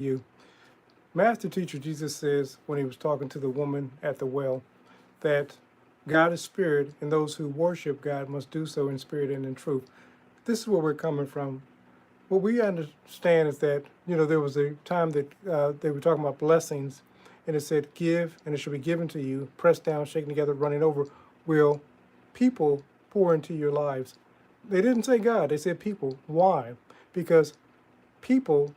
you. Master Teacher Jesus says when he was talking to the woman at the well that God is spirit and those who worship God must do so in spirit and in truth. This is where we're coming from. What we understand is that, there was a time that they were talking about blessings and it said, give and it shall be given to you, pressed down, shaken together, running over. Will people pour into your lives? They didn't say God, they said people. Why? Because people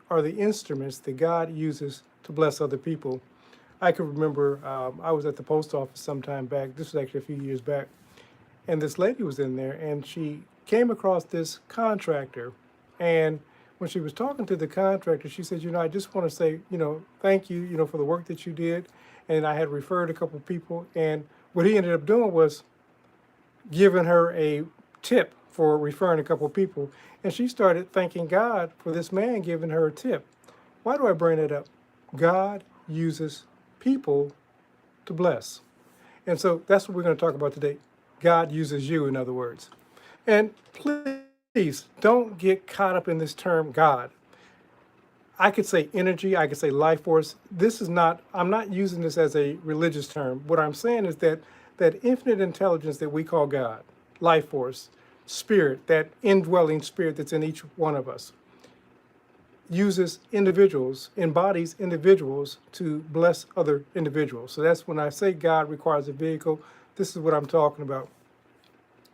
are the instruments that God uses to bless other people. I can remember I was at the post office some time back. This was actually a few years back. And this lady was in there and she came across this contractor. And when she was talking to the contractor, she said, I just want to say, thank you, for the work that you did. And I had referred a couple of people. And what he ended up doing was giving her a tip for referring a couple of people. And she started thanking God for this man giving her a tip. Why do I bring it up? God uses people to bless. And so that's what we're going to talk about today. God uses you, in other words. And please don't get caught up in this term God. I could say energy, I could say life force. I'm not using this as a religious term. What I'm saying is that infinite intelligence that we call God, life force, spirit, that indwelling spirit that's in each one of us, uses individuals, embodies individuals to bless other individuals. So that's when I say God requires a vehicle, this is what I'm talking about.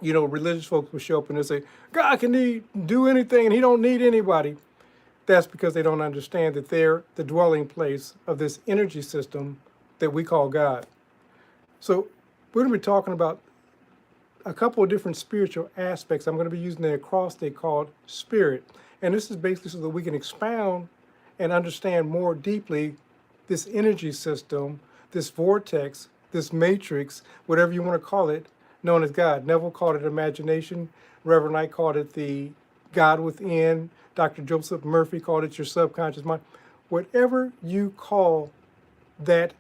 Religious folks will show up and they say, God can do anything and he don't need anybody. That's because they don't understand that they're the dwelling place of this energy system that we call God. So we're going to be talking about a couple of different spiritual aspects. I'm going to be using the acrostic called spirit. And this is basically so that we can expound and understand more deeply this energy system, this vortex, this matrix, whatever you want to call it, known as God. Neville called it imagination. Reverend Knight called it the God within. Dr. Joseph Murphy called it your subconscious mind. Whatever you call that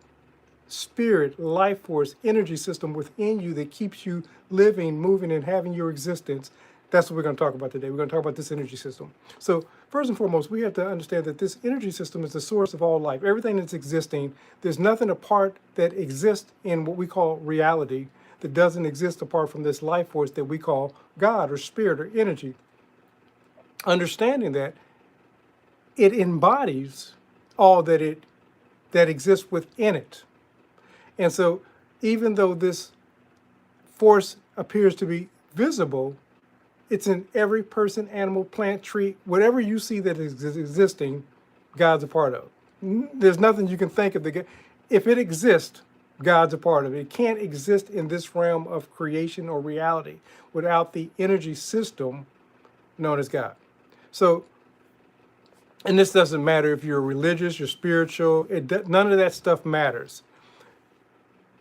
spirit, life force, energy system within you that keeps you living, moving, and having your existence, that's what we're going to talk about today. We're going to talk about this energy system. So first and foremost, we have to understand that this energy system is the source of all life. Everything that's existing, there's nothing apart that exists in what we call reality that doesn't exist apart from this life force that we call God or spirit or energy. Understanding that it embodies all that exists within it. And so even though this force appears to be visible, it's in every person, animal, plant, tree, whatever you see that is existing, God's a part of. There's nothing you can think of that, if it exists, God's a part of it. It can't exist in this realm of creation or reality without the energy system known as God. So, and this doesn't matter if you're religious, you're spiritual, none of that stuff matters.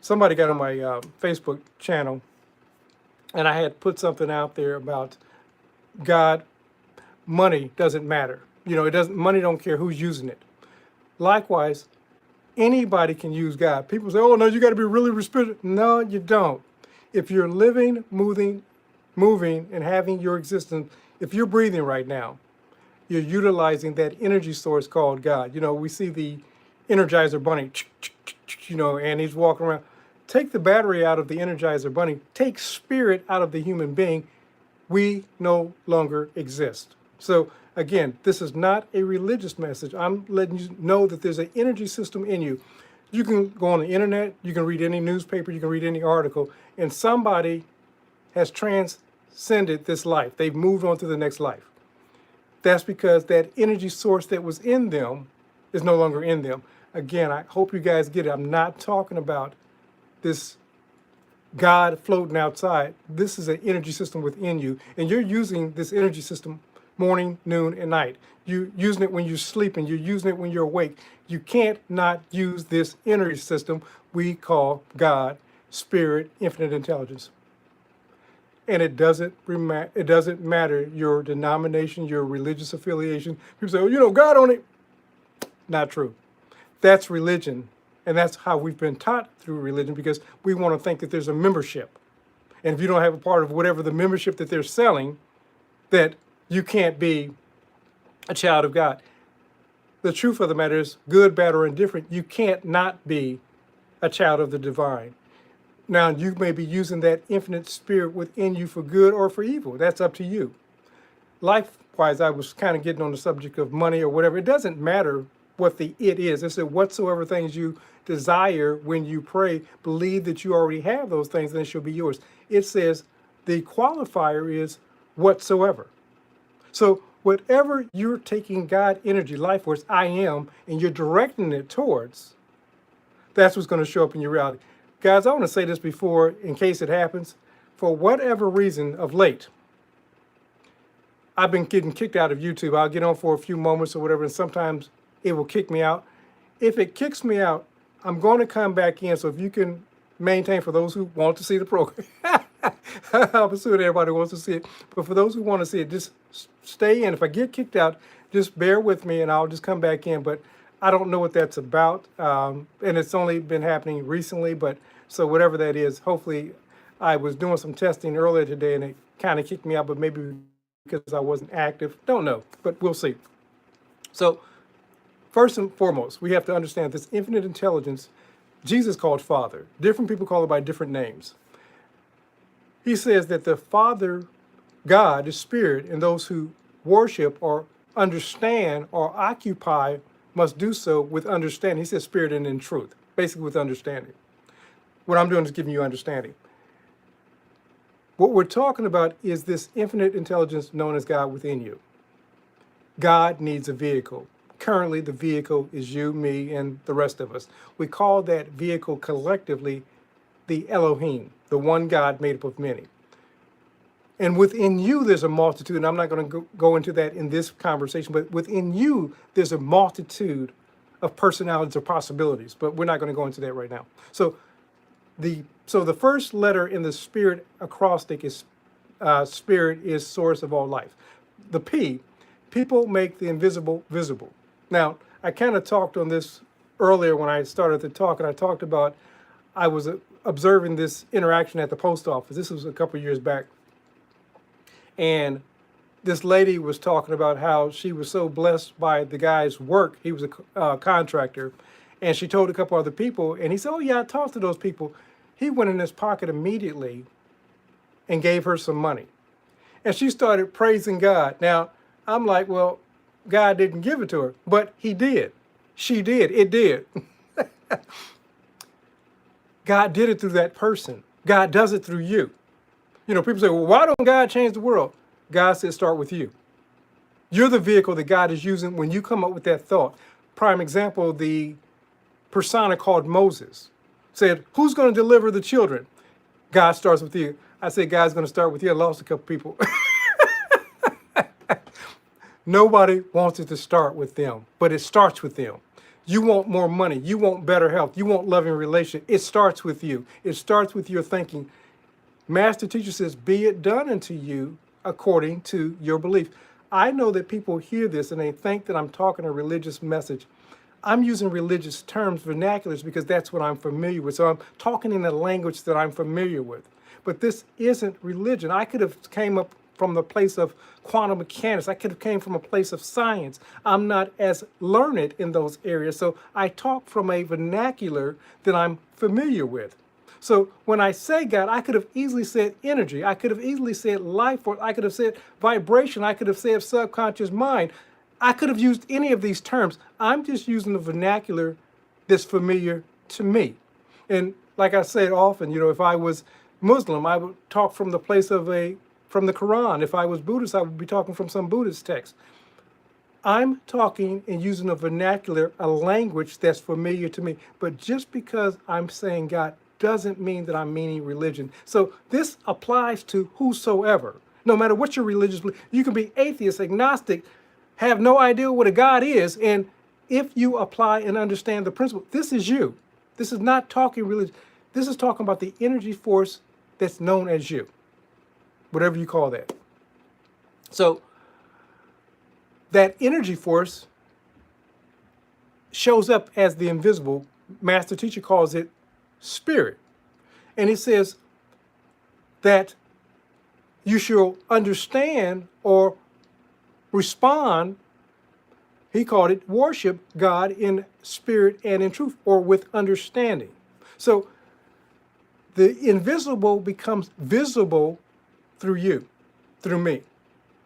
Somebody got on my Facebook channel and I had put something out there about God, money doesn't matter. Money don't care who's using it. Likewise, anybody can use God. People say, oh, no, you got to be really spiritual. No, you don't. If you're living, moving, and having your existence, if you're breathing right now, you're utilizing that energy source called God. We see the Energizer Bunny, and he's walking around. Take the battery out of the Energizer Bunny, take spirit out of the human being, we no longer exist. So again, this is not a religious message. I'm letting you know that there's an energy system in you. You can go on the internet, you can read any newspaper, you can read any article, and somebody has transcended this life. They've moved on to the next life. That's because that energy source that was in them is no longer in them. Again, I hope you guys get it. I'm not talking about this God floating outside. This is an energy system within you, and you're using this energy system morning, noon, and night. You're using it when you're sleeping. You're using it when you're awake. You can't not use this energy system we call God, spirit, infinite intelligence. And it doesn't matter your denomination, your religious affiliation. People say, oh, God on it. Not true. That's religion. And that's how we've been taught through religion, because we want to think that there's a membership. And if you don't have a part of whatever the membership that they're selling, that you can't be a child of God. the truth of the matter is, good, bad, or indifferent, you can't not be a child of the divine. Now, you may be using that infinite spirit within you for good or for evil. That's up to you. Likewise, I was kind of getting on the subject of money or whatever. It doesn't matter what the it is. It said, whatsoever things you desire when you pray, believe that you already have those things, and it shall be yours. It says the qualifier is whatsoever. So whatever you're taking God energy, life force, I am, and you're directing it towards, that's what's going to show up in your reality. Guys, I want to say this before, in case it happens. For whatever reason of late, I've been getting kicked out of YouTube. I'll get on for a few moments or whatever, and sometimes it will kick me out. If it kicks me out, I'm going to come back in. So if you can maintain, for those who want to see the program, I'm assuming everybody wants to see it. But for those who want to see it, just stay in. If I get kicked out, just bear with me and I'll just come back in. But I don't know what that's about. And it's only been happening recently. But so whatever that is, hopefully I was doing some testing earlier today and it kind of kicked me out, but maybe because I wasn't active. Don't know, but we'll see. So first and foremost, we have to understand this infinite intelligence, Jesus called Father. Different people call it by different names. He says that the Father, God, is spirit, and those who worship or understand or occupy must do so with understanding. He says spirit and in truth, basically with understanding. What I'm doing is giving you understanding. What we're talking about is this infinite intelligence known as God within you. God needs a vehicle. Currently, the vehicle is you, me, and the rest of us. We call that vehicle collectively the Elohim, the one God made up of many. And within you, there's a multitude, and I'm not going to go into that in this conversation, but within you, there's a multitude of personalities or possibilities, but we're not going to go into that right now. So the first letter in the spirit acrostic is spirit is source of all life. The P, people make the invisible visible. Now, I kind of talked on this earlier when I started the talk, and I talked about I was observing this interaction at the post office. This was a couple of years back. And this lady was talking about how she was so blessed by the guy's work. He was a contractor. And she told a couple other people, and he said, oh, yeah, I talked to those people. He went in his pocket immediately and gave her some money. And she started praising God. Now, I'm like, well, God didn't give it to her, but he did. She did. It did. God did it through that person. God does it through you. You know, people say, well, why don't God change the world? God said, start with you. You're the vehicle that God is using when you come up with that thought. Prime example, the persona called Moses said, who's going to deliver the children? God starts with you. I said, God's going to start with you. I lost a couple people. Nobody wants it to start with them, but it starts with them. You want more money. You want better health. You want loving relation. It starts with you. It starts with your thinking. Master teacher says, be it done unto you according to your belief. I know that people hear this and they think that I'm talking a religious message. I'm using religious terms, vernaculars, because that's what I'm familiar with. So I'm talking in a language that I'm familiar with. But this isn't religion. I could have came up from the place of quantum mechanics. I could have came from a place of science. I'm not as learned in those areas. So I talk from a vernacular that I'm familiar with. So when I say God, I could have easily said energy. I could have easily said life force. I could have said vibration. I could have said subconscious mind. I could have used any of these terms. I'm just using the vernacular that's familiar to me. And like I said often, you know, if I was Muslim, I would talk from the place of from the Quran. If I was Buddhist, I would be talking from some Buddhist text. I'm talking and using a vernacular, a language that's familiar to me. But just because I'm saying God doesn't mean that I'm meaning religion. So this applies to whosoever. No matter what your religious belief, you can be atheist, agnostic, have no idea what a God is, and if you apply and understand the principle, this is you. This is not talking religion. This is talking about the energy force that's known as you, whatever you call that. So that energy force shows up as the invisible. Master teacher calls it spirit. And it says that you shall understand or respond He called it worship God in spirit and in truth, or with understanding. So the invisible becomes visible through you, through me,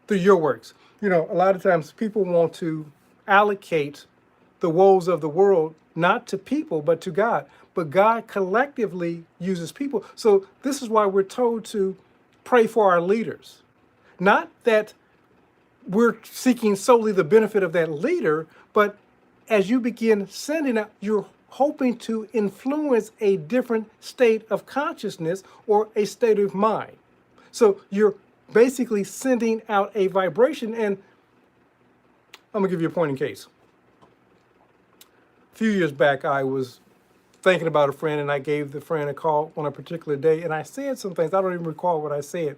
through your works. You know, a lot of times people want to allocate the woes of the world not to people, but to God. But God collectively uses people. So this is why we're told to pray for our leaders. Not that we're seeking solely the benefit of that leader, but as you begin sending out, you're hoping to influence a different state of consciousness or a state of mind. So you're basically sending out a vibration. And I'm gonna give you a point in case. A few years back, I was thinking about a friend, and I gave the friend a call on a particular day, and I said some things. I don't even recall what I said.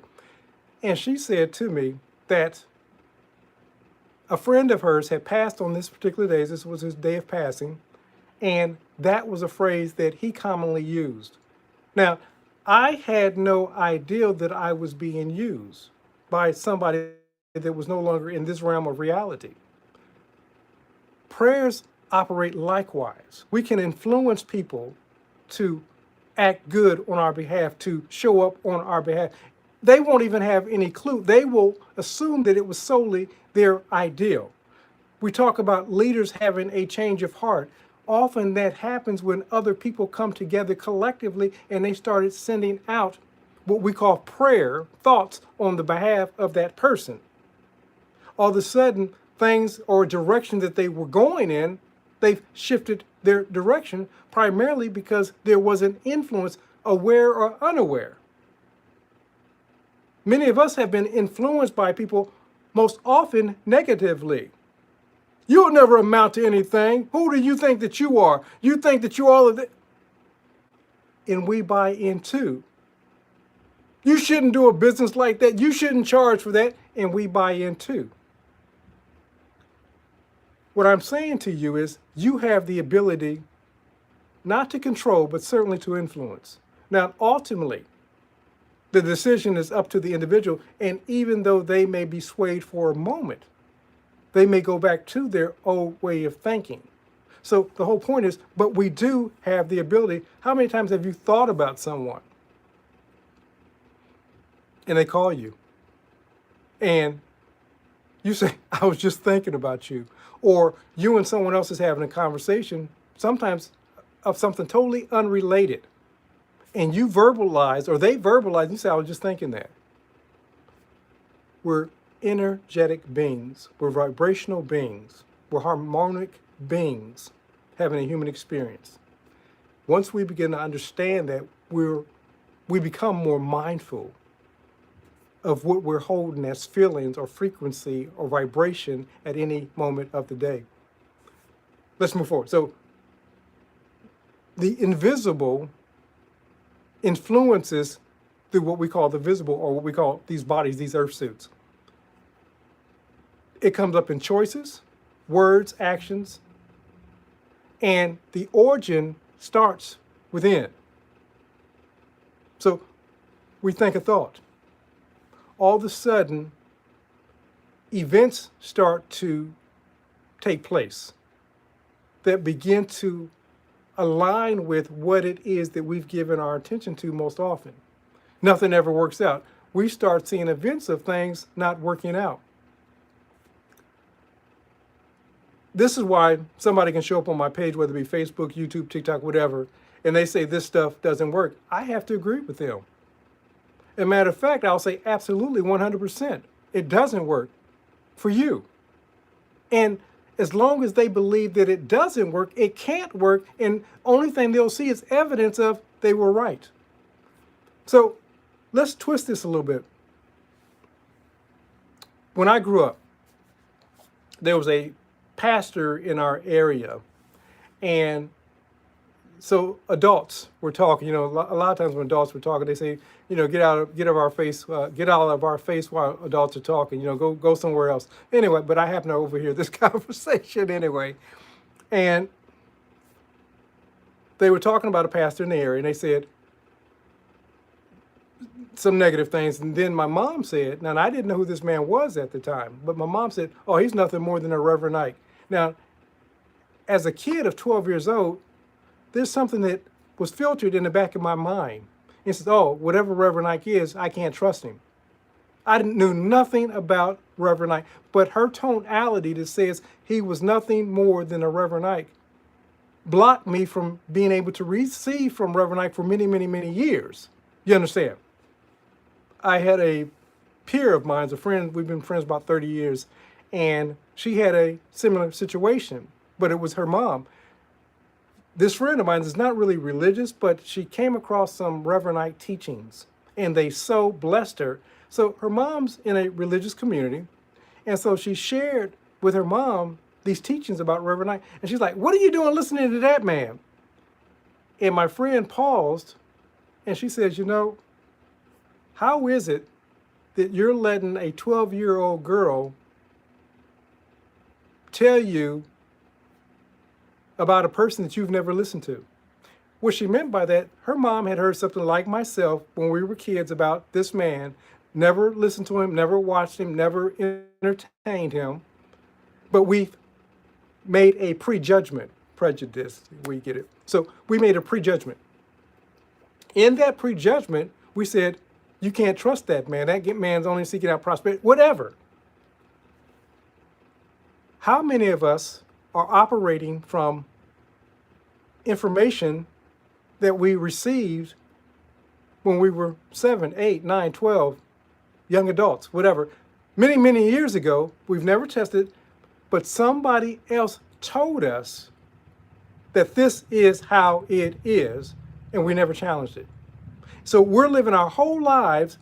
And she said to me that a friend of hers had passed on this particular day. This was his day of passing. And that was a phrase that he commonly used. Now, I had no idea that I was being used by somebody that was no longer in this realm of reality. Prayers operate likewise. We can influence people to act good on our behalf, to show up on our behalf. They won't even have any clue. They will assume that it was solely their ideal. We talk about leaders having a change of heart. Often that happens when other people come together collectively and they started sending out what we call prayer thoughts on the behalf of that person. All of a sudden, things or direction that they were going in, they've shifted their direction primarily because there was an influence, aware or unaware. Many of us have been influenced by people, most often negatively. You'll never amount to anything. Who do you think that you are? You think that you're all of that. And we buy into. You shouldn't do a business like that. You shouldn't charge for that. And we buy into. What I'm saying to you is you have the ability not to control, but certainly to influence. Now, ultimately, the decision is up to the individual. And even though they may be swayed for a moment, they may go back to their old way of thinking. So the whole point is, but we do have the ability. How many times have you thought about someone and they call you and you say, I was just thinking about you, or you and someone else is having a conversation, sometimes of something totally unrelated, and you verbalize, or they verbalize, and you say, I was just thinking that. We're energetic beings. We're vibrational beings. We're harmonic beings having a human experience. Once we begin to understand that, we become more mindful of what we're holding as feelings or frequency or vibration at any moment of the day. Let's move forward. So the invisible influences through what we call the visible, or what we call these bodies, these earth suits. It comes up in choices, words, actions, and the origin starts within. So we think a thought. All of a sudden, events start to take place that begin to align with what it is that we've given our attention to most often. Nothing ever works out. We start seeing events of things not working out. This is why somebody can show up on my page, whether it be Facebook, YouTube, TikTok, whatever, and they say this stuff doesn't work. I have to agree with them. As a matter of fact, I'll say absolutely 100%. It doesn't work for you. And as long as they believe that it doesn't work, it can't work, and only thing they'll see is evidence of they were right. So let's twist this a little bit. When I grew up, there was a pastor in our area, and so adults were talking. You know, a lot of times when adults were talking, they say, you know, get out of our face while adults are talking. You know, go somewhere else. Anyway, but I happen to overhear this conversation anyway, and they were talking about a pastor in the area, and they said some negative things. And then my mom said, now I didn't know who this man was at the time, but my mom said, oh, he's nothing more than a Reverend Ike. Now, as a kid of 12 years old, there's something that was filtered in the back of my mind. It says, oh, whatever Reverend Ike is, I can't trust him. I knew nothing about Reverend Ike, but her tonality that says he was nothing more than a Reverend Ike blocked me from being able to receive from Reverend Ike for many, many, many years. You understand? I had a peer of mine, a friend, we've been friends about 30 years, and she had a similar situation, but it was her mom. This friend of mine is not really religious, but she came across some Reverend Ike teachings, and they so blessed her. So her mom's in a religious community, and so she shared with her mom these teachings about Reverend Ike, and she's like, what are you doing listening to that man? And my friend paused, and she says, you know, how is it that you're letting a 12-year-old girl tell you about a person that you've never listened to? What she meant by that, her mom had heard something like myself when we were kids about this man, never listened to him, never watched him, never entertained him, but we made a prejudgment, prejudice, we get it. So we made a prejudgment. In that prejudgment, we said, you can't trust that man. That man's only seeking out prosperity, whatever. How many of us are operating from information that we received when we were 7, 8, 9, 12, young adults, whatever, many, many years ago? We've never tested, but somebody else told us that this is how it is, and we never challenged it. So we're living our whole lives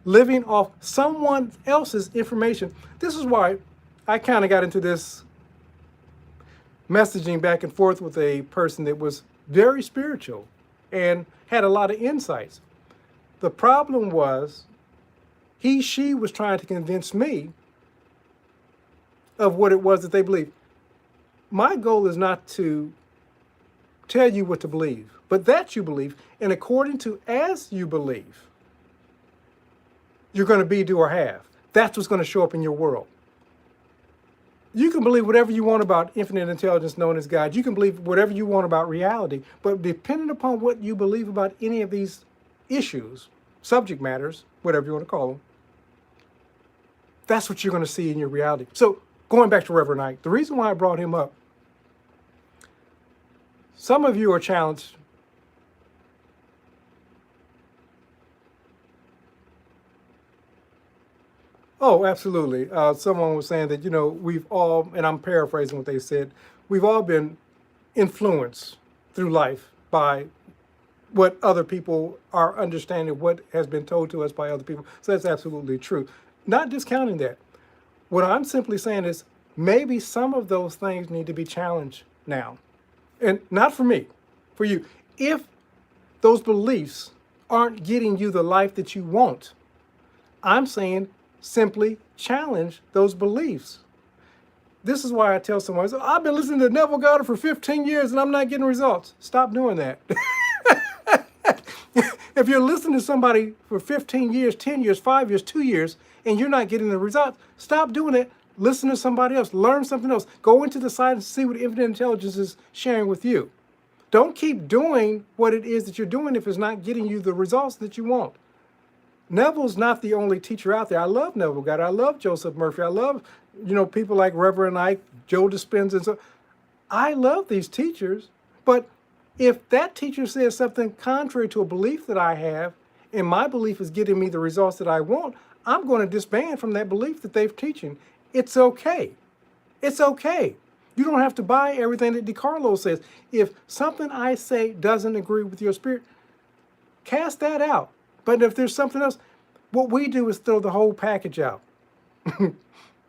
living off someone else's information. This is why I kind of got into this messaging back and forth with a person that was very spiritual and had a lot of insights. The problem was she was trying to convince me of what it was that they believed. My goal is not to tell you what to believe, but that you believe, and according to as you believe, you're going to be, do, or have. That's what's going to show up in your world. You can believe whatever you want about infinite intelligence known as God. You can believe whatever you want about reality, but depending upon what you believe about any of these issues, subject matters, whatever you want to call them, that's what you're going to see in your reality. So going back to Reverend Ike, the reason why I brought him up, some of you are challenged Oh, absolutely. Someone was saying that, we've all, and I'm paraphrasing what they said, we've all been influenced through life by what other people are understanding, what has been told to us by other people. So that's absolutely true. Not discounting that. What I'm simply saying is maybe some of those things need to be challenged now. And not for me, for you. If those beliefs aren't getting you the life that you want, I'm saying simply challenge those beliefs. This is why I tell someone, I've been listening to Neville Goddard for 15 years and I'm not getting results. Stop doing that. If you're listening to somebody for 15 years, 10 years, 5 years, 2 years, and you're not getting the results, stop doing it. Listen to somebody else. Learn something else. Go into the site and see what infinite intelligence is sharing with you. Don't keep doing what it is that you're doing if it's not getting you the results that you want. Neville's not the only teacher out there. I love Neville Goddard. I love Joseph Murphy. I love, people like Reverend Ike, Joe Dispenza, and so. I love these teachers, but if that teacher says something contrary to a belief that I have, and my belief is getting me the results that I want, I'm going to disband from that belief that they're teaching. It's okay. It's okay. You don't have to buy everything that DiCarlo says. If something I say doesn't agree with your spirit, cast that out. But if there's something else, what we do is throw the whole package out.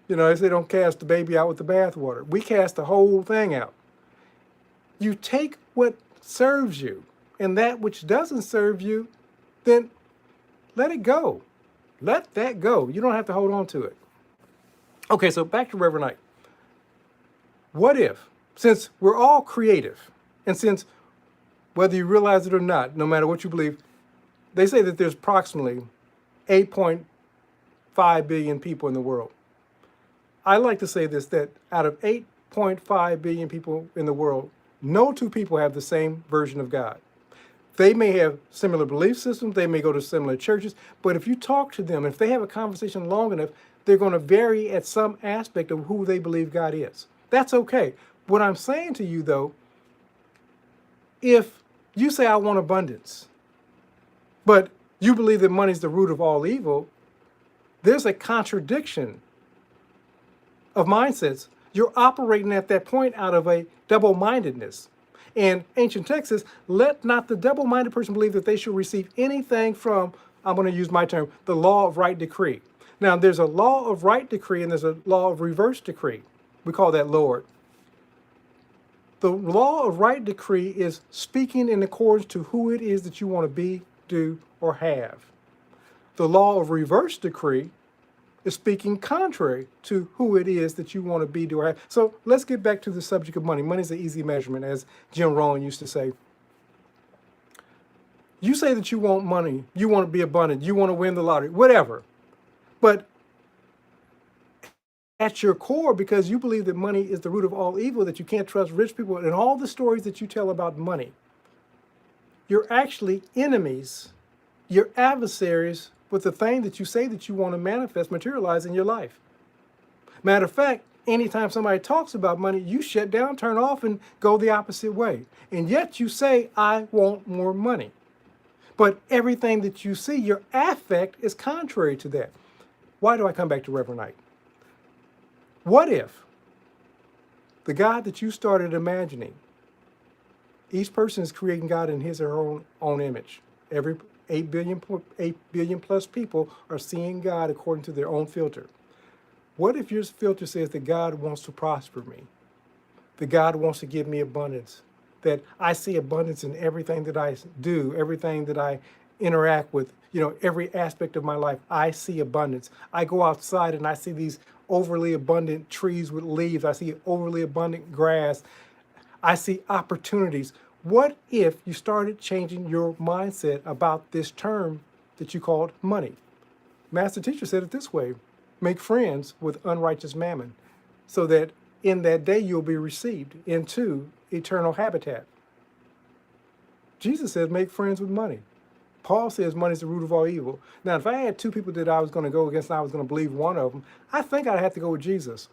They say don't cast the baby out with the bathwater. We cast the whole thing out. You take what serves you, and that which doesn't serve you, then let it go. Let that go. You don't have to hold on to it. Okay, so back to Reverend Ike. What if, since we're all creative, and since whether you realize it or not, no matter what you believe, they say that there's approximately 8.5 billion people in the world. I like to say this, that out of 8.5 billion people in the world, no two people have the same version of God. They may have similar belief systems, they may go to similar churches, but if you talk to them, if they have a conversation long enough, they're going to vary at some aspect of who they believe God is. That's okay. What I'm saying to you, though, if you say, I want abundance, but you believe that money's the root of all evil, there's a contradiction of mindsets. You're operating at that point out of a double-mindedness. And ancient text says, let not the double-minded person believe that they should receive anything from, I'm going to use my term, the law of right decree. Now, there's a law of right decree and there's a law of reverse decree. We call that Lord. The law of right decree is speaking in accordance to who it is that you want to be, do, or have. The law of reverse decree is speaking contrary to who it is that you want to be, do, or have. So let's get back to the subject of money. Money is an easy measurement, as Jim Rohn used to say. You say that you want money, you want to be abundant, you want to win the lottery, whatever. But at your core, because you believe that money is the root of all evil, that you can't trust rich people, and all the stories that you tell about money, you're actually enemies, you're adversaries with the thing that you say that you want to manifest, materialize in your life. Matter of fact, anytime somebody talks about money, you shut down, turn off, and go the opposite way. And yet you say, I want more money. But everything that you see, your affect is contrary to that. Why do I come back to Reverend Knight? What if the God that you started imagining, each person is creating God in his or her own image. Every 8 billion plus people are seeing God according to their own filter. What if your filter says that God wants to prosper me? That God wants to give me abundance? That I see abundance in everything that I do, everything that I interact with, every aspect of my life, I see abundance. I go outside and I see these overly abundant trees with leaves. I see overly abundant grass. I see opportunities. What if you started changing your mindset about this term that you called money? Master Teacher said it this way: make friends with unrighteous mammon, so that in that day you'll be received into eternal habitat. Jesus says make friends with money. Paul says money is the root of all evil. Now, if I had two people that I was going to go against and I was going to believe one of them, I think I'd have to go with Jesus.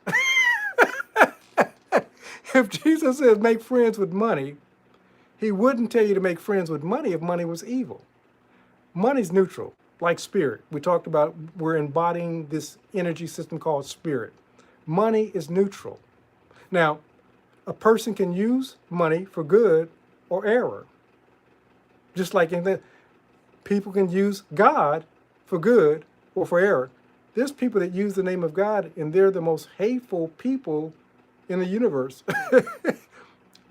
If Jesus says make friends with money, he wouldn't tell you to make friends with money if money was evil. Money's neutral, like spirit. We talked about we're embodying this energy system called spirit. Money is neutral. Now, a person can use money for good or error. Just like in that, people can use God for good or for error. There's people that use the name of God and they're the most hateful people in the universe.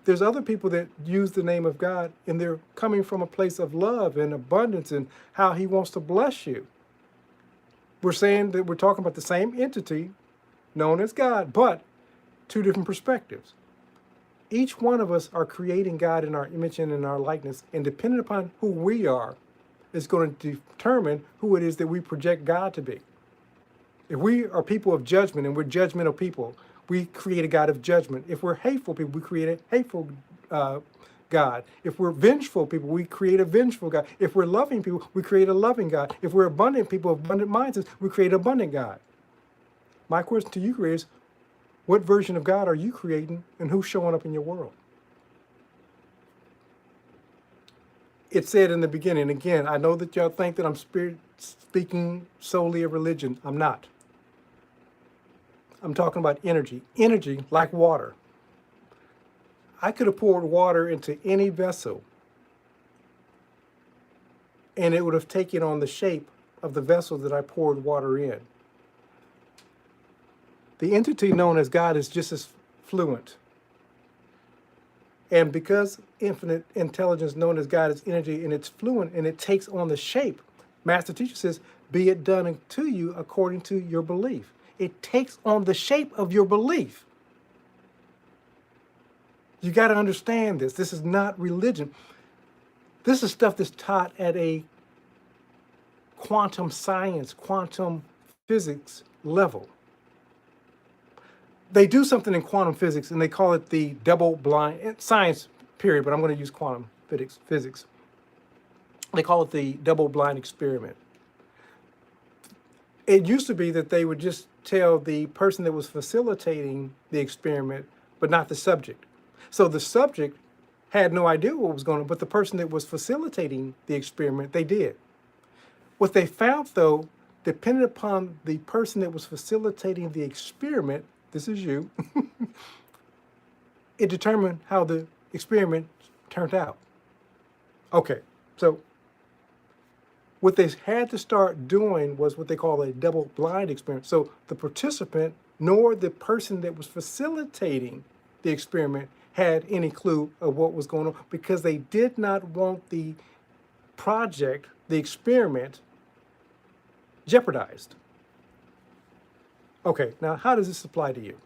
There's other people that use the name of God and they're coming from a place of love and abundance and how he wants to bless you. We're saying that we're talking about the same entity known as God, but two different perspectives. Each one of us are creating God in our image and in our likeness, and depending upon who we are, is going to determine who it is that we project God to be. If we are people of judgment and we're judgmental people, we create a God of judgment. If we're hateful people, we create a hateful God. If we're vengeful people, we create a vengeful God. If we're loving people, we create a loving God. If we're abundant people, abundant mindsets, we create an abundant God. My question to you is, what version of God are you creating and who's showing up in your world? It said in the beginning, again, I know that y'all think that I'm speaking solely of religion. I'm not. I'm talking about energy. Energy, like water. I could have poured water into any vessel and it would have taken on the shape of the vessel that I poured water in. The entity known as God is just as fluent. And because infinite intelligence known as God is energy and it's fluent and it takes on the shape, Master Teacher says, be it done unto you according to your belief. It takes on the shape of your belief. You got to understand this. This is not religion. This is stuff that's taught at a quantum science, quantum physics level. They do something in quantum physics, and they call it the double-blind science period, but I'm going to use quantum physics. They call it the double-blind experiment. It used to be that they would just tell the person that was facilitating the experiment, but not the subject. So the subject had no idea what was going on, but the person that was facilitating the experiment, they did. What they found, though, depended upon the person that was facilitating the experiment, this is you, it determined how the experiment turned out. Okay, so what they had to start doing was what they call a double-blind experiment. So the participant nor the person that was facilitating the experiment had any clue of what was going on, because they did not want the project, the experiment, jeopardized. Okay, now how does this apply to you?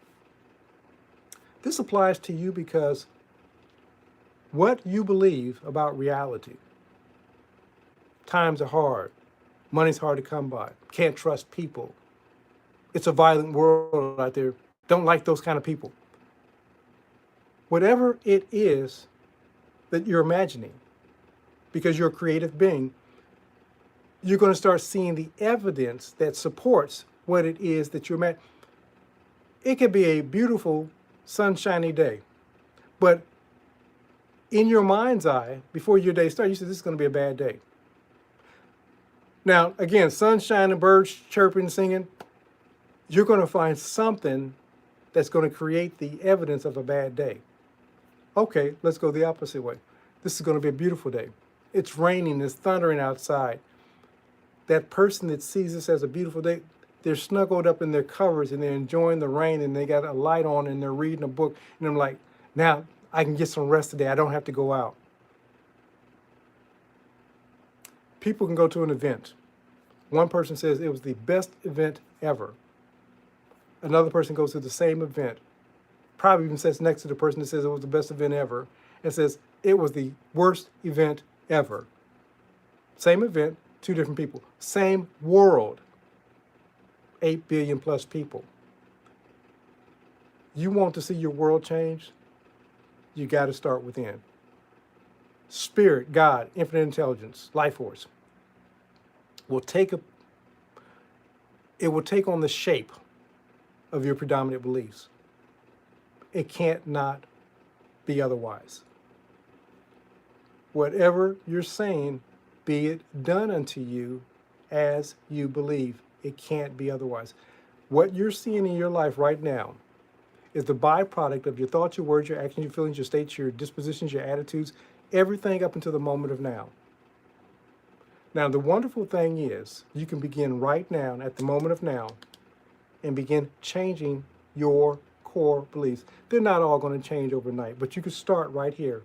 This applies to you because what you believe about reality. Times are hard. Money's hard to come by. Can't trust people. It's a violent world out there. Don't like those kind of people. Whatever it is that you're imagining, because you're a creative being, you're going to start seeing the evidence that supports what it is that you're imagining. It could be a beautiful, sunshiny day, but in your mind's eye, before your day starts, you said, this is going to be a bad day. Now, again, sunshine and birds chirping, singing, you're going to find something that's going to create the evidence of a bad day. Okay, let's go the opposite way. This is going to be a beautiful day. It's raining, it's thundering outside. That person that sees this as a beautiful day, they're snuggled up in their covers and they're enjoying the rain and they got a light on and they're reading a book. And I'm like, now I can get some rest today. I don't have to go out. People can go to an event. One person says it was the best event ever. Another person goes to the same event, probably even sits next to the person that says it was the best event ever, and says it was the worst event ever. Same event, two different people. Same world, 8 billion plus people. You want to see your world change? You got to start within. Spirit, God, infinite intelligence, life force will take on the shape of your predominant beliefs. It can't not be otherwise. Whatever you're saying, be it done unto you as you believe. It can't be otherwise. What you're seeing in your life right now is the byproduct of your thoughts, your words, your actions, your feelings, your states, your dispositions, your attitudes, everything up until the moment of now. Now, the wonderful thing is you can begin right now, at the moment of now, and begin changing your core beliefs. They're not all going to change overnight, but you can start right here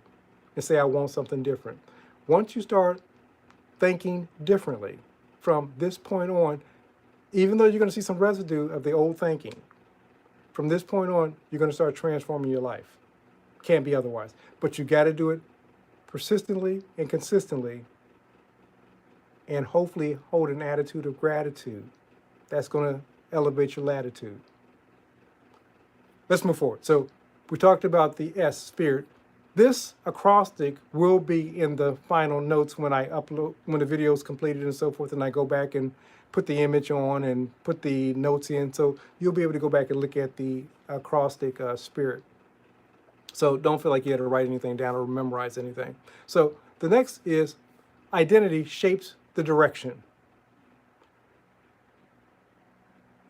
and say, I want something different. Once you start thinking differently from this point on, even though you're going to see some residue of the old thinking, from this point on, you're going to start transforming your life. Can't be otherwise. But you got to do it persistently and consistently, and hopefully hold an attitude of gratitude. That's going to elevate your latitude. Let's move forward. So we talked about the S, spirit. This acrostic will be in the final notes when I upload, when the video is completed and so forth, and I go back and put the image on and put the notes in. So you'll be able to go back and look at the acrostic spirit. So don't feel like you had to write anything down or memorize anything. So the next is identity shapes the direction.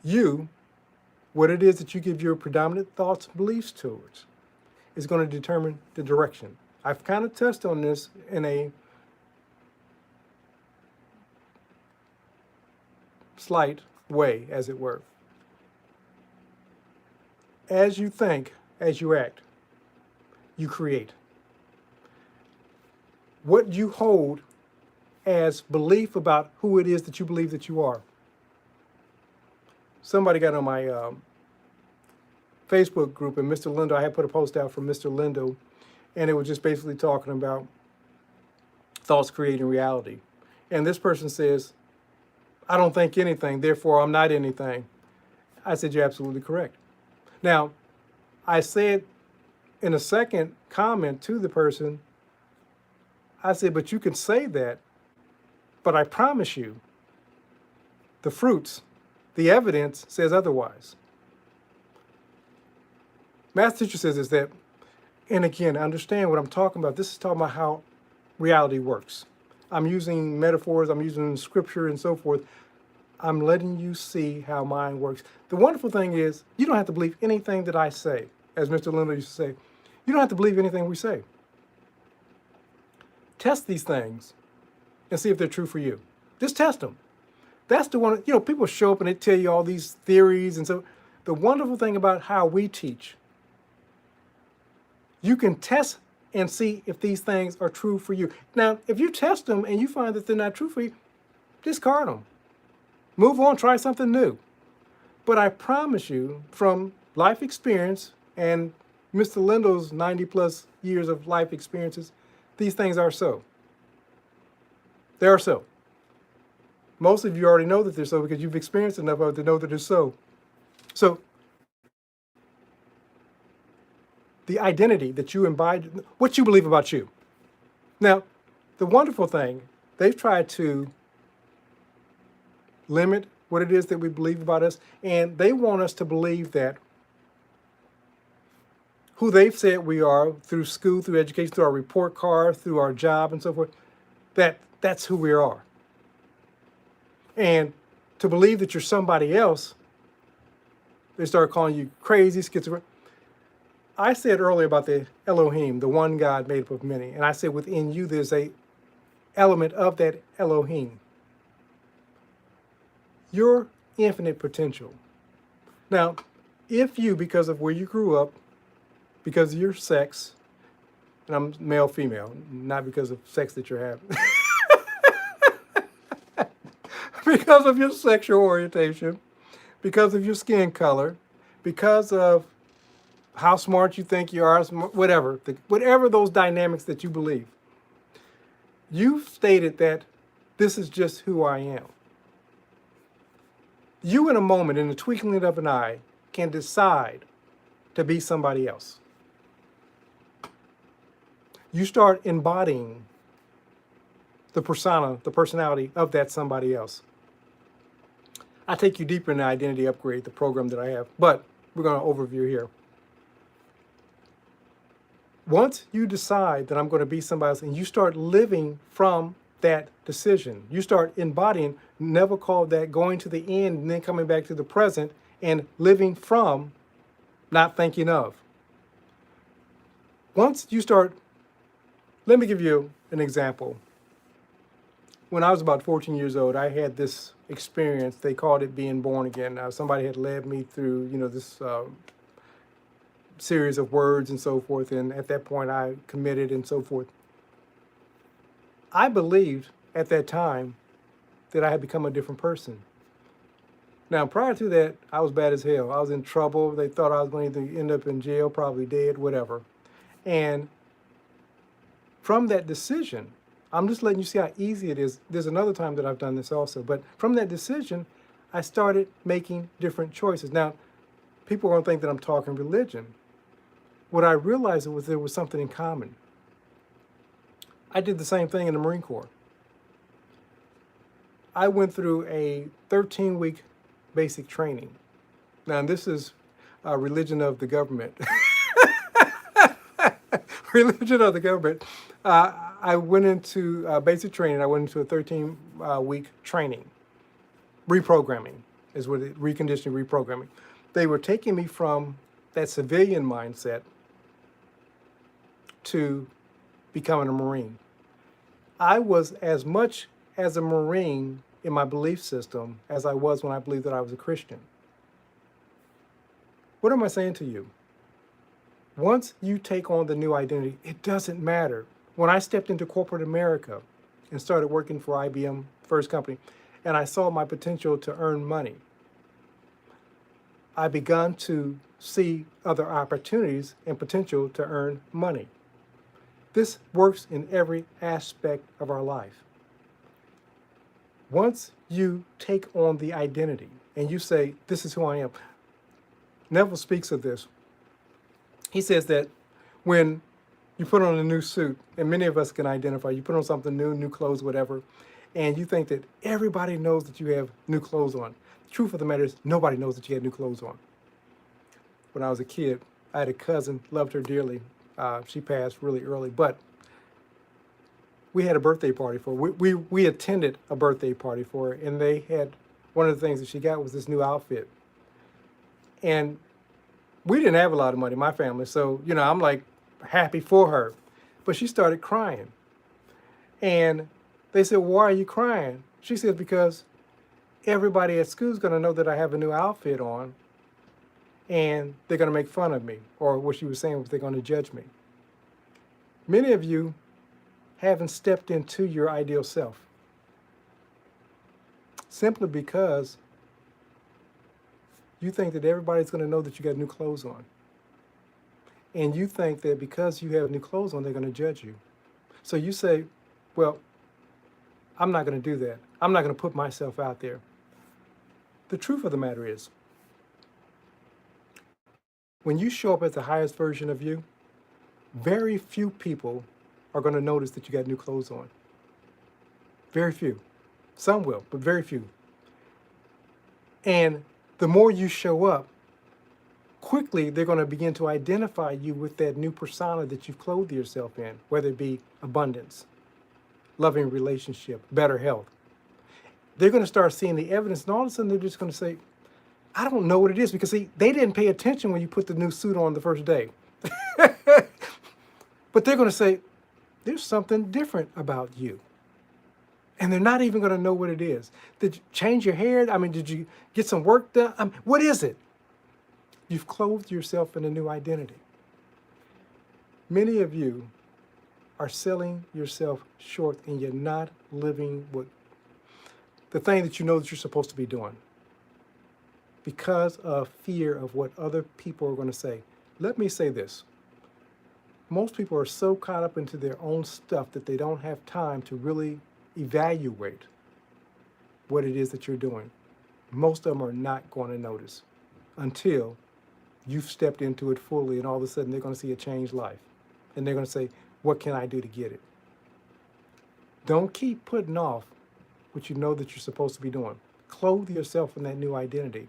You, what it is that you give your predominant thoughts and beliefs towards, is going to determine the direction. I've kind of touched on this in a slight way, as it were. As you think, as you act, you create. What you hold as belief about who it is that you believe that you are. Somebody got on my Facebook group, and Mr. Lindo, I had put a post out from Mr. Lindo, and it was just basically talking about thoughts creating reality. And this person says, I don't think anything, therefore I'm not anything. I said, you're absolutely correct. Now, I said in a second comment to the person, I said, but you can say that, but I promise you, the fruits, the evidence says otherwise. Master teacher says is that, and again, understand what I'm talking about. This is talking about how reality works. I'm using metaphors, I'm using scripture and so forth. I'm letting you see how mine works. The wonderful thing is, you don't have to believe anything that I say. As Mr. Linder used to say, you don't have to believe anything we say. Test these things and see if they're true for you. Just test them. That's the one, people show up and they tell you all these theories. And so the wonderful thing about how we teach, you can test and see if these things are true for you. Now, if you test them and you find that they're not true for you, discard them. Move on, try something new. But I promise you, from life experience and Mr. Lindo's 90 plus years of life experiences, these things are so. They are so. Most of you already know that they're so because you've experienced enough of it to know that it's so. So, the identity that you embody, what you believe about you. Now, the wonderful thing, they've tried to limit what it is that we believe about us, and they want us to believe that who they've said we are through school, through education, through our report card, through our job and so forth, that's who we are. And to believe that you're somebody else, they start calling you crazy, schizophrenic. I said earlier about the Elohim, the one God made up of many, and I said within you there's a element of that Elohim. Your infinite potential. Now, if you, because of where you grew up, because of your sex, and I'm male, female, not because of sex that you're having, because of your sexual orientation, because of your skin color, because of how smart you think you are, whatever those dynamics that you believe, you've stated that this is just who I am. You, in a moment, in the twinkling of an eye, can decide to be somebody else. You start embodying the persona, the personality of that somebody else. I take you deeper in the Identity Upgrade, the program that I have, but we're going to overview here. Once you decide that I'm going to be somebody else and you start living from that decision, you start embodying, never call that going to the end and then coming back to the present and living from, not thinking of. Once you start, let me give you an example. When I was about 14 years old, I had this experience. They called it being born again. Somebody had led me through, this series of words and so forth, and at that point I committed and so forth. I believed at that time that I had become a different person. Now, prior to that, I was bad as hell. I was in trouble. They thought I was going to end up in jail, probably dead, whatever. And from that decision, I'm just letting you see how easy it is. There's another time that I've done this also, but from that decision, I started making different choices. Now, people are going to think that I'm talking religion. What I realized was there was something in common. I did the same thing in the Marine Corps. I went through a 13-week basic training. Now, this is religion of the government. Religion of the government. I went into basic training. I went into a 13-week training. Reprogramming is what it, reconditioning, reprogramming. They were taking me from that civilian mindset to becoming a Marine. I was as much as a Marine in my belief system as I was when I believed that I was a Christian. What am I saying to you? Once you take on the new identity, it doesn't matter. When I stepped into corporate America and started working for IBM, first company, and I saw my potential to earn money, I began to see other opportunities and potential to earn money. This works in every aspect of our life. Once you take on the identity and you say, this is who I am. Neville speaks of this. He says that when you put on a new suit, and many of us can identify, you put on something new, new clothes, whatever, and you think that everybody knows that you have new clothes on. The truth of the matter is, nobody knows that you had new clothes on. When I was a kid, I had a cousin, loved her dearly. She passed really early, but we had a birthday party for her. We attended a birthday party for her, and they had, one of the things that she got was this new outfit. And we didn't have a lot of money, my family, so, I'm like happy for her. But she started crying. And they said, "Why are you crying?" She said, "Because everybody at school is going to know that I have a new outfit on, and they're going to make fun of me." Or what she was saying was they're going to judge me. Many of you haven't stepped into your ideal self simply because you think that everybody's going to know that you got new clothes on. And you think that because you have new clothes on, they're going to judge you. So you say, "Well, I'm not going to do that. I'm not going to put myself out there." The truth of the matter is, when you show up as the highest version of you, very few people are going to notice that you got new clothes on. Very few. Some will, but very few. And the more you show up, quickly they're going to begin to identify you with that new persona that you've clothed yourself in, whether it be abundance, loving relationship, better health. They're going to start seeing the evidence, and all of a sudden they're just going to say, "I don't know what it is," because see, they didn't pay attention when you put the new suit on the first day. But they're going to say, "There's something different about you." And they're not even going to know what it is. Did you change your hair? I mean, did you get some work done? What is it? You've clothed yourself in a new identity. Many of you are selling yourself short, and you're not living what the thing that you know that you're supposed to be doing because of fear of what other people are going to say. Let me say this. Most people are so caught up into their own stuff that they don't have time to really evaluate what it is that you're doing. Most of them are not going to notice until you've stepped into it fully, and all of a sudden they're going to see a changed life. And they're going to say, "What can I do to get it?" Don't keep putting off what you know that you're supposed to be doing. Clothe yourself in that new identity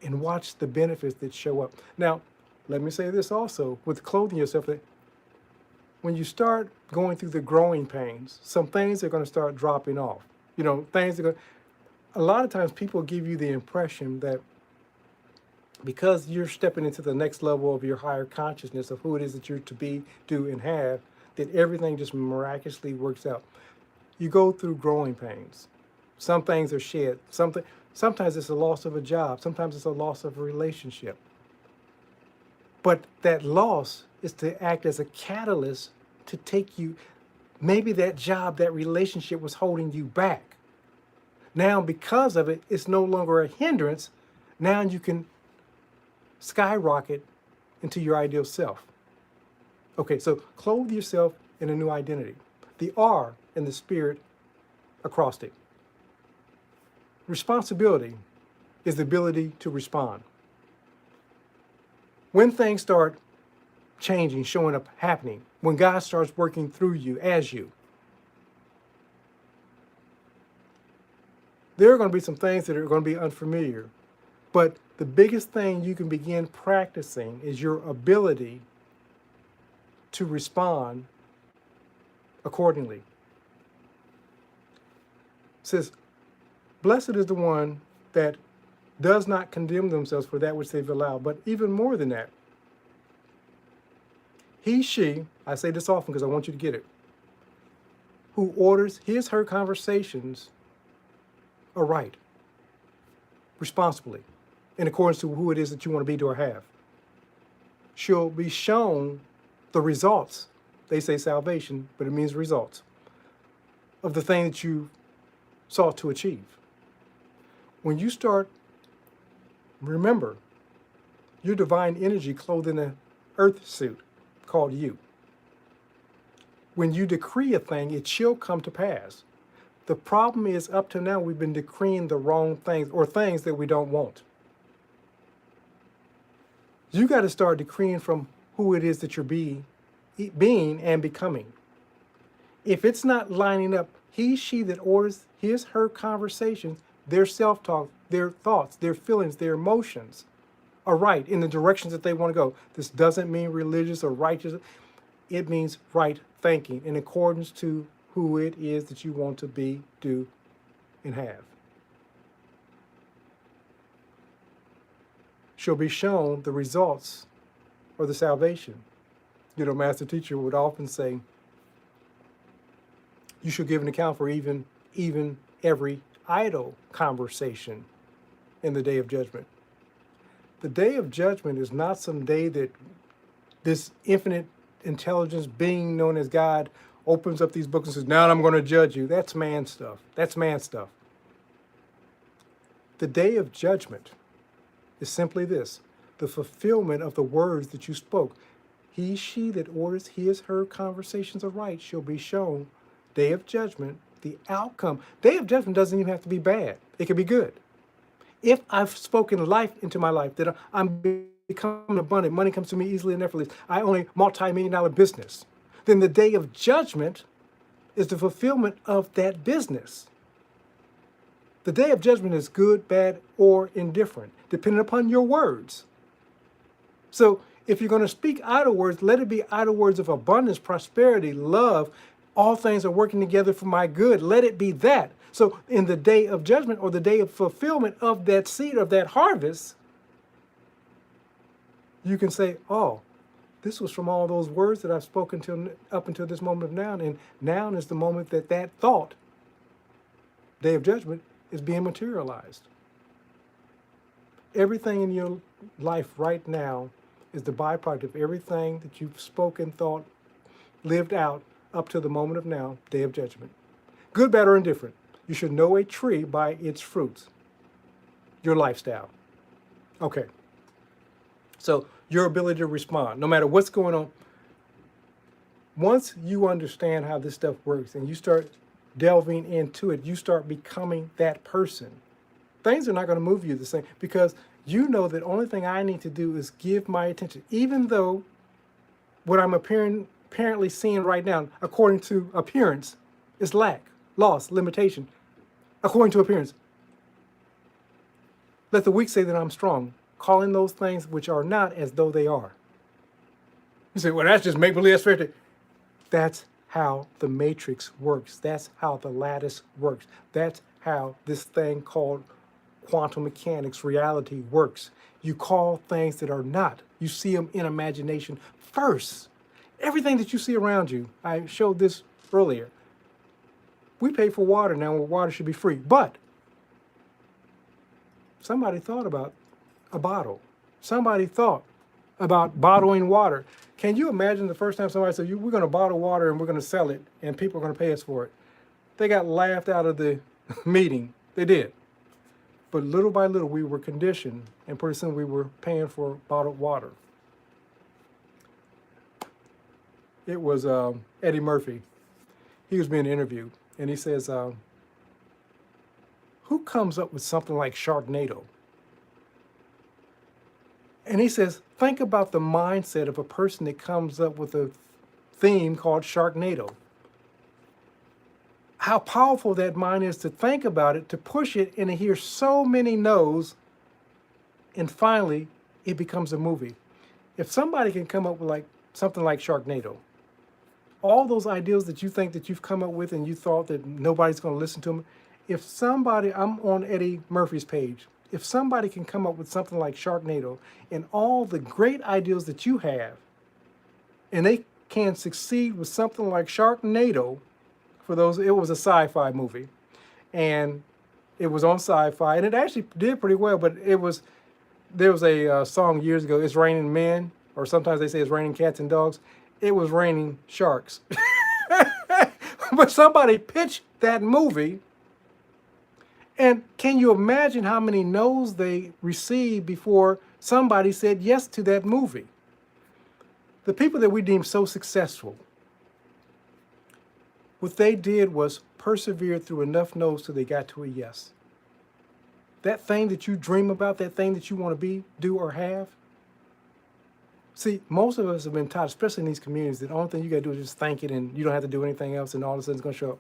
and watch the benefits that show up. Now, let me say this also, with clothing yourself, that when you start going through the growing pains, some things are going to start dropping off. Things are going. A lot of times people give you the impression that because you're stepping into the next level of your higher consciousness of who it is that you're to be, do, and have, that everything just miraculously works out. You go through growing pains. Some things are shed. Sometimes it's a loss of a job. Sometimes it's a loss of a relationship. But that loss is to act as a catalyst to take you, maybe that job, that relationship was holding you back. Now, because of it, it's no longer a hindrance. Now you can skyrocket into your ideal self. Okay, so clothe yourself in a new identity. The R in the spirit acrostic. Responsibility is the ability to respond. When things start changing, showing up, happening, when God starts working through you, as you, there are going to be some things that are going to be unfamiliar. But the biggest thing you can begin practicing is your ability to respond accordingly. It says, "Blessed is the one that does not condemn themselves for that which they've allowed." But even more than that, he, she, I say this often because I want you to get it, who orders his, her conversations aright, responsibly, in accordance to who it is that you want to be, do, or have, she'll be shown the results. They say salvation, but it means results of the thing that you sought to achieve. When you start, remember, your divine energy clothed in an earth suit called you. When you decree a thing, it shall come to pass. The problem is, up to now, we've been decreeing the wrong things, or things that we don't want. You got to start decreeing from who it is that you're being and becoming. If it's not lining up, he, she that orders his, her conversations, their self-talk, their thoughts, their feelings, their emotions are right in the directions that they want to go. This doesn't mean religious or righteous. It means right thinking in accordance to who it is that you want to be, do, and have. Shall be shown the results or the salvation. You know, Master Teacher would often say, you should give an account for even every idle conversation in the day of judgment. The day of judgment is not some day that this infinite intelligence being known as God opens up these books and says, now I'm going to judge you. That's man stuff. That's man stuff. The day of judgment is simply this: the fulfillment of the words that you spoke. He, she that orders his, her conversations aright shall be shown. Day of judgment, the outcome. Day of judgment doesn't even have to be bad. It can be good. If I've spoken life into my life, that I'm becoming abundant, money comes to me easily and effortlessly, I own a multi-million-dollar business, then the day of judgment is the fulfillment of that business. The day of judgment is good, bad, or indifferent, depending upon your words. So if you're going to speak idle words, let it be idle words of abundance, prosperity, love. All things are working together for my good. Let it be that. So in the day of judgment or the day of fulfillment of that seed, of that harvest, you can say, oh, this was from all those words that I've spoken up until this moment of now. And now is the moment that that thought, day of judgment, is being materialized. Everything in your life right now is the byproduct of everything that you've spoken, thought, lived out up to the moment of now, day of judgment. Good, bad, or indifferent. You should know a tree by its fruits. Your lifestyle. Okay. So your ability to respond, no matter what's going on. Once you understand how this stuff works and you start delving into it, you start becoming that person. Things are not going to move you the same because you know that only thing I need to do is give my attention, even though what I'm apparently seeing right now, according to appearance, is lack, loss, limitation. According to appearance. Let the weak say that I'm strong, calling those things which are not as though they are. You say, well, that's just make-believe, that's fairy tale. That's how the matrix works. That's how the lattice works. That's how this thing called quantum mechanics, reality works. You call things that are not. You see them in imagination first. Everything that you see around you, I showed this earlier. We pay for water now, where water should be free. But somebody thought about a bottle. Somebody thought about bottling water. Can you imagine the first time somebody said, we're going to bottle water and we're going to sell it and people are going to pay us for it? They got laughed out of the meeting. They did. But little by little, we were conditioned, and pretty soon we were paying for bottled water. It was Eddie Murphy. He was being interviewed. And he says, who comes up with something like Sharknado? And he says, think about the mindset of a person that comes up with a theme called Sharknado. How powerful that mind is to think about it, to push it, and to hear so many no's, and finally, it becomes a movie. If somebody can come up with something like Sharknado, all those ideas that you think that you've come up with and you thought that nobody's going to listen to them, if somebody, I'm on Eddie Murphy's page, if somebody can come up with something like Sharknado and all the great ideas that you have, and they can succeed with something like Sharknado, for those, it was a sci-fi movie, and it was on sci-fi, and it actually did pretty well, but there was a song years ago, It's Raining Men, or sometimes they say it's raining cats and dogs. It was raining sharks. But somebody pitched that movie, and can you imagine how many no's they received before somebody said yes to that movie? The people that we deem so successful, what they did was persevere through enough no's till they got to a yes. That thing that you dream about, that thing that you want to be, do, or have, See, most of us have been taught, especially in these communities, that the only thing you got to do is just think it and you don't have to do anything else and all of a sudden it's going to show up.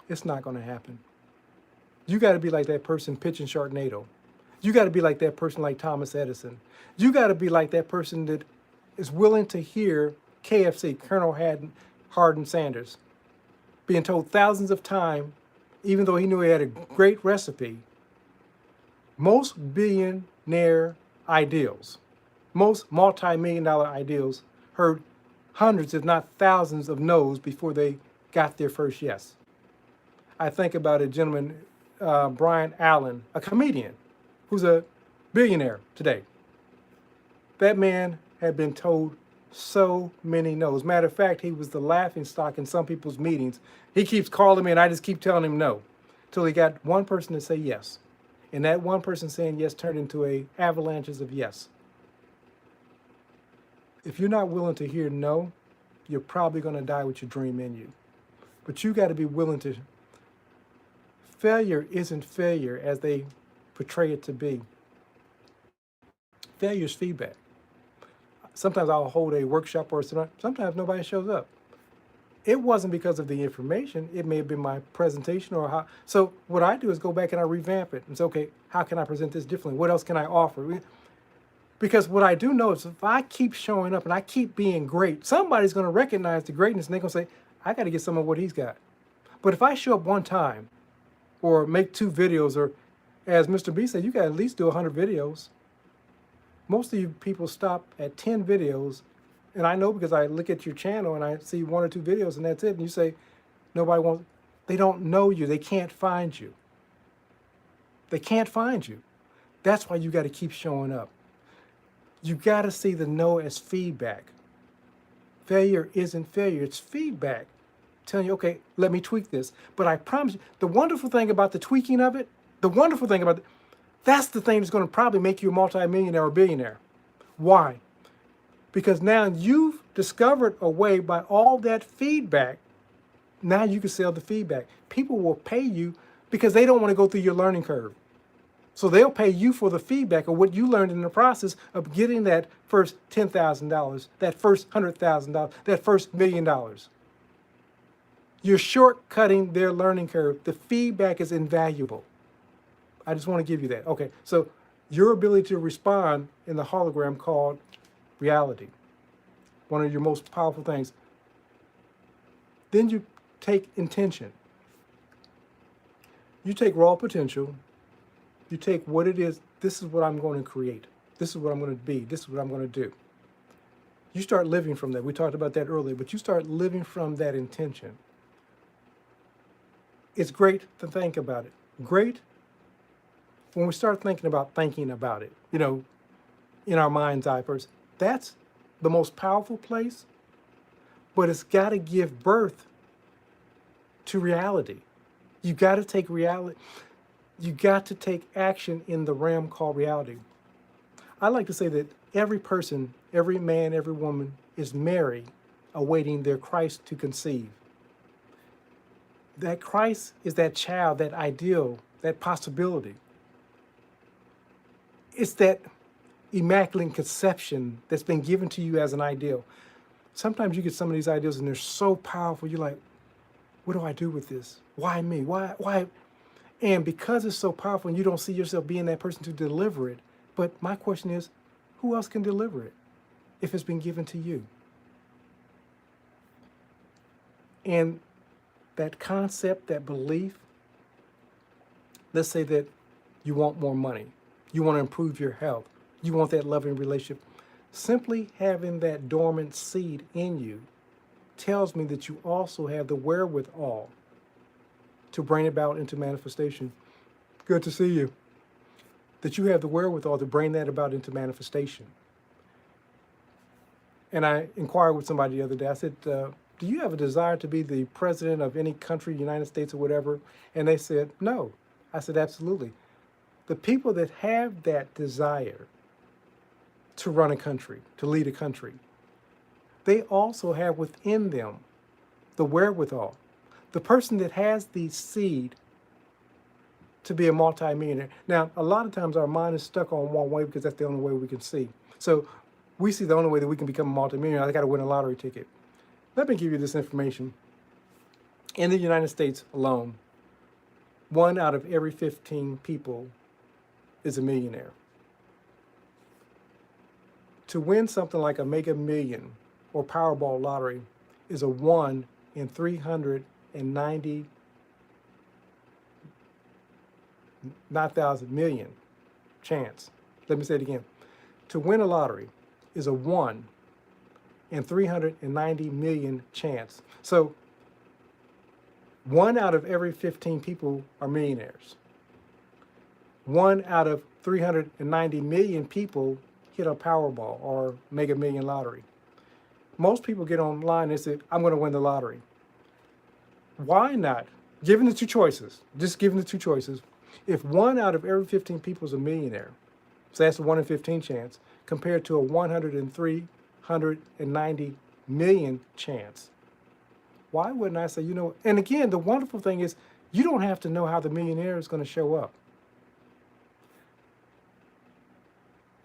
It's not going to happen. You got to be like that person pitching Sharknado. You got to be like that person like Thomas Edison. You got to be like that person that is willing to hear KFC, Colonel Hardin Sanders, being told thousands of times, even though he knew he had a great recipe. Most billionaire ideals, most multi-million-dollar ideals heard hundreds, if not thousands of no's before they got their first yes. I think about a gentleman, Brian Allen, a comedian, who's a billionaire today. That man had been told so many no's. Matter of fact, he was the laughingstock in some people's meetings. He keeps calling me and I just keep telling him no, till he got one person to say yes. And that one person saying yes turned into avalanches of yes. If you're not willing to hear no, you're probably going to die with your dream in you. But you got to be willing to. Failure isn't failure as they portray it to be. Failure is feedback. Sometimes I'll hold a workshop or sometimes nobody shows up. It wasn't because of the information. It may have been my presentation or how. So what I do is go back and I revamp it and say, okay, how can I present this differently? What else can I offer? Because what I do know is if I keep showing up and I keep being great, somebody's going to recognize the greatness and they're going to say, I got to get some of what he's got. But if I show up one time or make 2 videos, or as Mr. B said, you got to at least do 100 videos. Most of you people stop at 10 videos. And I know because I look at your channel and I see 1 or 2 videos and that's it. And you say, nobody wants, they don't know you. They can't find you. They can't find you. That's why you got to keep showing up. You got to see the no as feedback. Failure isn't failure. It's feedback. Telling you, okay, let me tweak this. But I promise you, the wonderful thing about the tweaking of it, that's the thing that's going to probably make you a multimillionaire or billionaire. Why? Because now you've discovered a way by all that feedback, now you can sell the feedback. People will pay you because they don't want to go through your learning curve. So they'll pay you for the feedback of what you learned in the process of getting that first $10,000, that first $100,000, that first $1 million. You're shortcutting their learning curve. The feedback is invaluable. I just want to give you that. Okay, so your ability to respond in the hologram called reality, one of your most powerful things. Then you take intention. You take raw potential. You take what it is. This is what I'm going to create. This is what I'm going to be. This is what I'm going to do. You start living from that. We talked about that earlier, but you start living from that intention. It's great to think about it. Great when we start thinking about it, in our mind's eye first. That's the most powerful place, but it's got to give birth to reality. You got to take reality. You got to take action in the realm called reality. I like to say that every person, every man, every woman is Mary awaiting their Christ to conceive. That Christ is that child, that ideal, that possibility. It's that immaculate conception that's been given to you as an ideal. Sometimes you get some of these ideals and they're so powerful, you're like, what do I do with this? Why me? Why? And because it's so powerful and you don't see yourself being that person to deliver it, but my question is, who else can deliver it if it's been given to you? And that concept, that belief, let's say that you want more money, you want to improve your health, you want that loving relationship. Simply having that dormant seed in you tells me that you also have the wherewithal to bring it about into manifestation. Good to see you. That you have the wherewithal to bring that about into manifestation. And I inquired with somebody the other day, I said, do you have a desire to be the president of any country, United States or whatever? And they said, no. I said, absolutely. The people that have that desire to run a country, to lead a country, they also have within them the wherewithal. The person that has the seed to be a multimillionaire. Now, a lot of times our mind is stuck on one way because that's the only way we can see. So we see the only way that we can become a multimillionaire, I got to win a lottery ticket. Let me give you this information. In the United States alone, 1 out of every 15 people is a millionaire. To win something like a Mega Million or Powerball lottery is a 1 in 390, not thousand, million chance. Let me say it again. To win a lottery is a 1 in 390 million chance. So 1 out of every 15 people are millionaires. 1 out of 390 million people hit a Powerball or Mega Million lottery. Most people get online and say, I'm going to win the lottery. Why not? Given the two choices, just given the two choices, if 1 out of every 15 people is a millionaire, so that's a 1 in 15 chance, compared to a 390 million chance, why wouldn't I say, and again, the wonderful thing is you don't have to know how the millionaire is going to show up.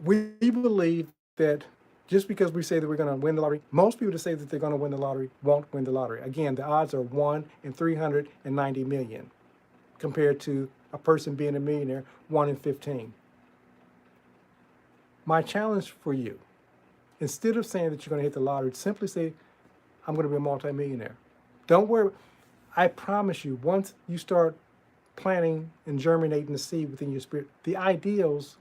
We believe that just because we say that we're going to win the lottery, most people that say that they're going to win the lottery won't win the lottery. Again, the odds are 1 in 390 million compared to a person being a millionaire, 1 in 15. My challenge for you, instead of saying that you're going to hit the lottery, simply say, I'm going to be a multimillionaire. Don't worry. I promise you, once you start planting and germinating the seed within your spirit, the ideals,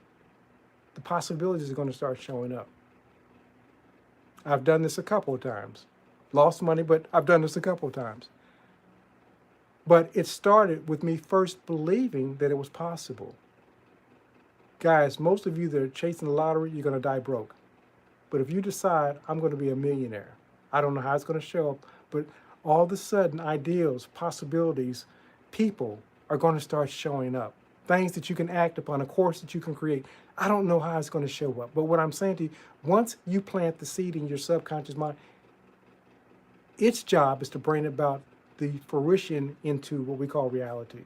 the possibilities are going to start showing up. I've done this a couple of times. Lost money, but I've done this a couple of times. But it started with me first believing that it was possible. Guys, most of you that are chasing the lottery, you're going to die broke. But if you decide, I'm going to be a millionaire, I don't know how it's going to show up, but all of a sudden, ideals, possibilities, people are going to start showing up. Things that you can act upon, a course that you can create. I don't know how it's going to show up. But what I'm saying to you, once you plant the seed in your subconscious mind, its job is to bring about the fruition into what we call reality.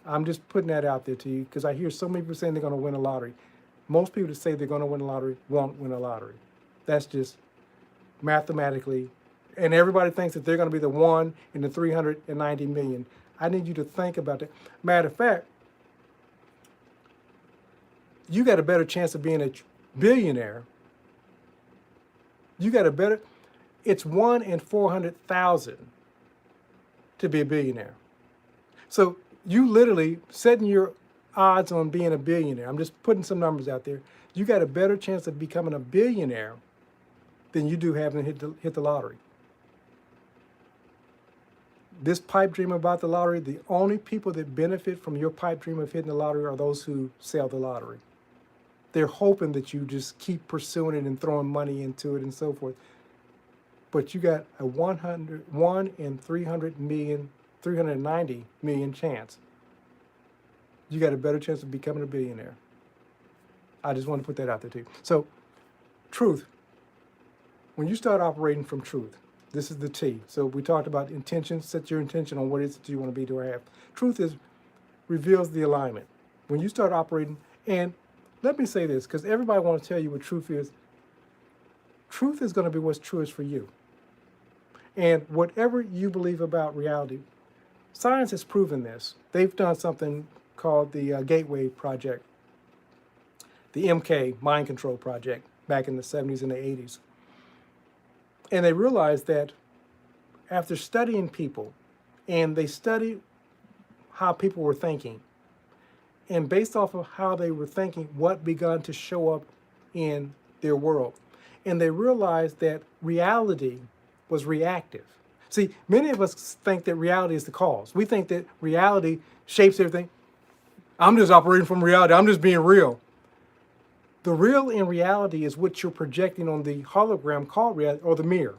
I'm just putting that out there to you because I hear so many people saying they're going to win a lottery. Most people that say they're going to win a lottery won't win a lottery. That's just mathematically, and everybody thinks that they're going to be the 1 in the 390 million. I need you to think about that. Matter of fact, you got a better chance of being a billionaire. It's 1 in 400,000 to be a billionaire. So you literally setting your odds on being a billionaire. I'm just putting some numbers out there. You got a better chance of becoming a billionaire than you do having hit the lottery. This pipe dream about the lottery, the only people that benefit from your pipe dream of hitting the lottery are those who sell the lottery. They're hoping that you just keep pursuing it and throwing money into it and so forth. But you got a 1 in 390 million chance. You got a better chance of becoming a billionaire. I just want to put that out there too. So, truth. When you start operating from truth, this is the T. So we talked about intention. Set your intention on what it is that you want to be, do, or have. Truth reveals the alignment. When you start operating, and let me say this, because everybody wants to tell you what truth is. Truth is going to be what's truest for you. And whatever you believe about reality, science has proven this. They've done something called the Gateway Project, the MK, Mind Control Project, back in the 70s and the 80s. And they realized that after studying people, and they studied how people were thinking, and based off of how they were thinking, what began to show up in their world. And they realized that reality was reactive. See, many of us think that reality is the cause. We think that reality shapes everything. I'm just operating from reality. I'm just being real. The real in reality is what you're projecting on the hologram called reality, or the mirror.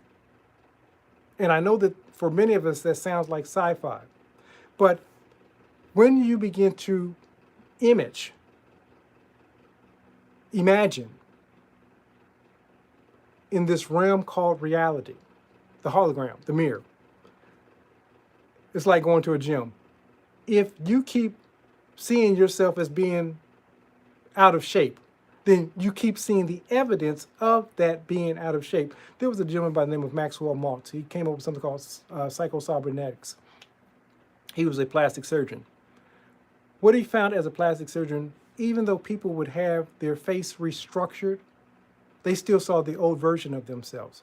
And I know that for many of us that sounds like sci-fi. But when you begin to imagine in this realm called reality, the hologram, the mirror, it's like going to a gym. If you keep seeing yourself as being out of shape, then you keep seeing the evidence of that being out of shape. There was a gentleman by the name of Maxwell Maltz. He came up with something called psychocybernetics. He was a plastic surgeon. What he found as a plastic surgeon, even though people would have their face restructured, they still saw the old version of themselves.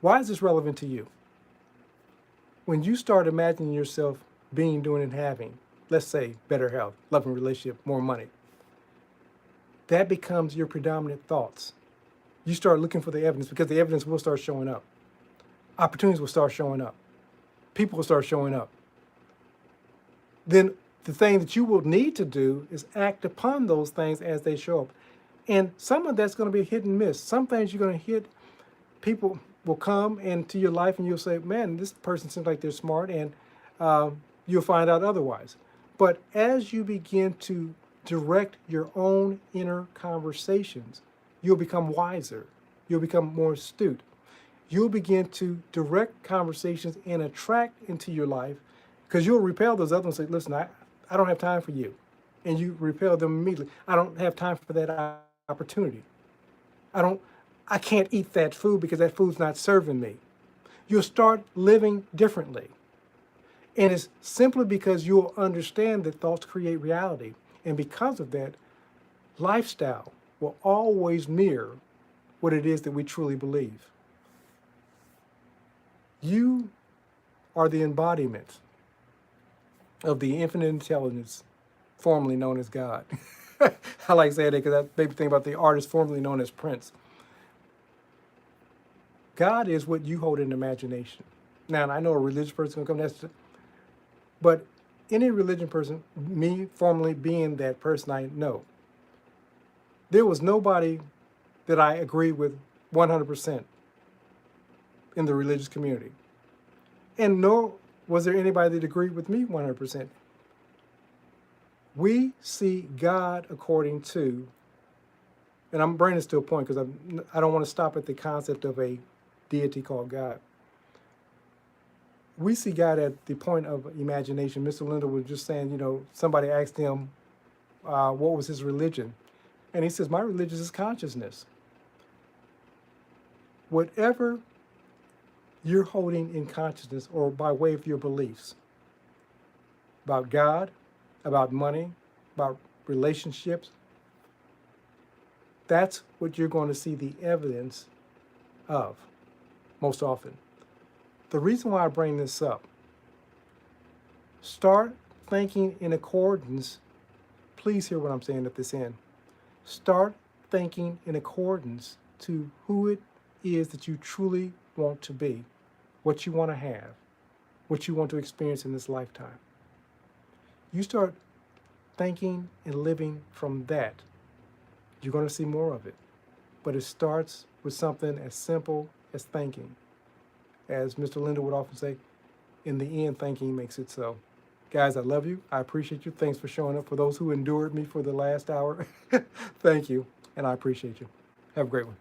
Why is this relevant to you? When you start imagining yourself being, doing, and having, let's say, better health, loving relationship, more money, that becomes your predominant thoughts. You start looking for the evidence because the evidence will start showing up. Opportunities will start showing up. People will start showing up. Then the thing that you will need to do is act upon those things as they show up. And some of that's going to be hit and miss. Some things you're going to hit, people will come into your life and you'll say, man, this person seems like they're smart, and you'll find out otherwise. But as you begin to direct your own inner conversations, you'll become wiser. You'll become more astute. You'll begin to direct conversations and attract into your life, because you'll repel those other ones and say, listen, I don't have time for you. And you repel them immediately. I don't have time for that opportunity. I can't eat that food because that food's not serving me. You'll start living differently. And it's simply because you'll understand that thoughts create reality. And because of that, lifestyle will always mirror what it is that we truly believe. You are the embodiment of the infinite intelligence formerly known as God. I like saying that because that made me think about the artist formerly known as Prince. God is what you hold in imagination. Now, I know a religious person going to come, but any religion person, me formerly being that person I know, there was nobody that I agreed with 100% in the religious community. And nor was there anybody that agreed with me 100%. We see God according to, and I'm bringing this to a point because I don't want to stop at the concept of a deity called God. We see God at the point of imagination. Mr. Linder was just saying, somebody asked him what was his religion. And he says, my religion is consciousness. Whatever you're holding in consciousness or by way of your beliefs about God, about money, about relationships, that's what you're going to see the evidence of most often. The reason why I bring this up, start thinking in accordance, please hear what I'm saying at this end. Start thinking in accordance to who it is that you truly want to be, what you want to have, what you want to experience in this lifetime. You start thinking and living from that, you're going to see more of it. But it starts with something as simple as thinking. As Mr. Linder would often say, in the end, thinking makes it so. Guys, I love you. I appreciate you. Thanks for showing up. For those who endured me for the last hour, thank you. And I appreciate you. Have a great one.